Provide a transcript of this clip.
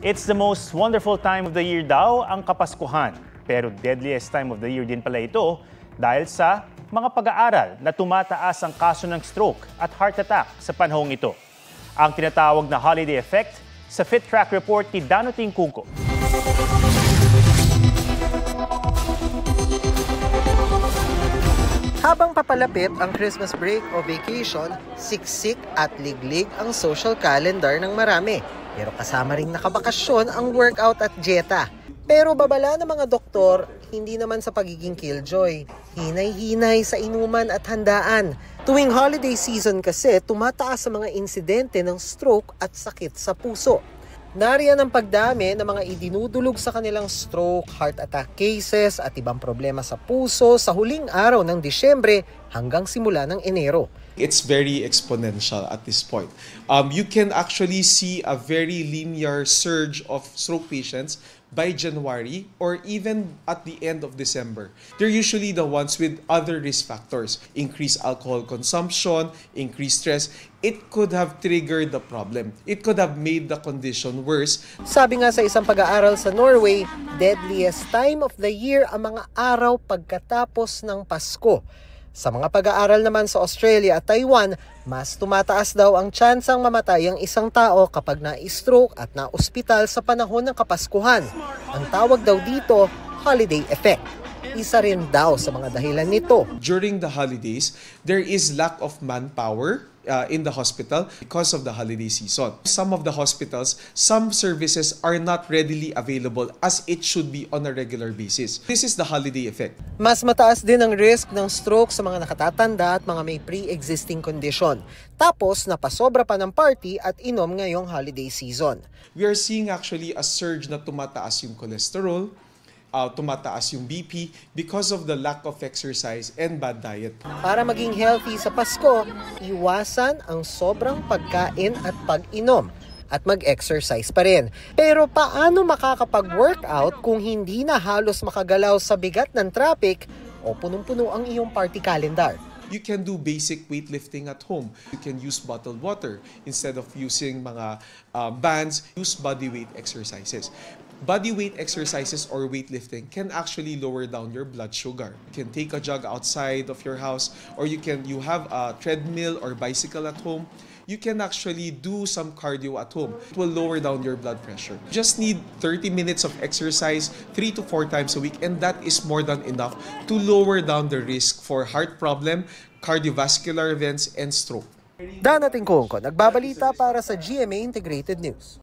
It's the most wonderful time of the year daw ang Kapaskuhan. Pero deadliest time of the year din pala ito dahil sa mga pag-aaral na tumataas ang kaso ng stroke at heart attack sa panahong ito. Ang tinatawag na holiday effect sa Fit Track Report ni Danoting Cungco. Habang papalapit ang Christmas break o vacation, siksik at liglig ang social calendar ng marami. Pero kasama ring nakabakasyon ang workout at dieta. Pero babala ng mga doktor, hindi naman sa pagiging killjoy. Hinay-hinay sa inuman at handaan. Tuwing holiday season kasi, tumataas ang mga insidente ng stroke at sakit sa puso. Nariyan ang pagdami ng mga idinudulog sa kanilang stroke, heart attack cases at ibang problema sa puso sa huling araw ng Disyembre hanggang simula ng Enero. It's very exponential at this point. You can actually see a very linear surge of stroke patients by January or even at the end of December. They're usually the ones with other risk factors, increased alcohol consumption, increased stress. It could have triggered the problem. It could have made the condition worse. Sabi nga sa isang pag-aaral sa Norway, deadliest time of the year ang mga araw pagkatapos ng Pasko. Sa mga pag-aaral naman sa Australia at Taiwan, mas tumataas daw ang tsansang mamatay ang isang tao kapag na-stroke at na-ospital sa panahon ng Kapaskuhan. Ang tawag daw dito, holiday effect. Isa rin daw sa mga dahilan nito. During the holidays, there is lack of manpower in the hospital because of the holiday season. Some of the hospitals, some services are not readily available as it should be on a regular basis. This is the holiday effect. Mas mataas din ang risk ng stroke sa mga nakatatanda at mga may pre-existing condition. Tapos napasobra pa ng party at inom ngayong holiday season. We are seeing actually a surge na tumataas yung cholesterol, tumataas yung BP because of the lack of exercise and bad diet. Para maging healthy sa Pasko, iwasan ang sobrang pagkain at pag-inom at mag-exercise pa rin. Pero paano makakapag-workout kung hindi na halos makagalaw sa bigat ng traffic o punong-puno ang iyong party calendar? You can do basic weightlifting at home. You can use bottled water instead of using mga bands. Use body weight exercises. Body weight exercises or weightlifting can actually lower down your blood sugar. You can take a jog outside of your house, or you have a treadmill or bicycle at home. You can actually do some cardio at home. It will lower down your blood pressure. You just need 30 minutes of exercise 3 to 4 times a week, and that is more than enough to lower down the risk for heart problem, cardiovascular events, and stroke. Danoting Cungco, nagbabalita para sa GMA Integrated News.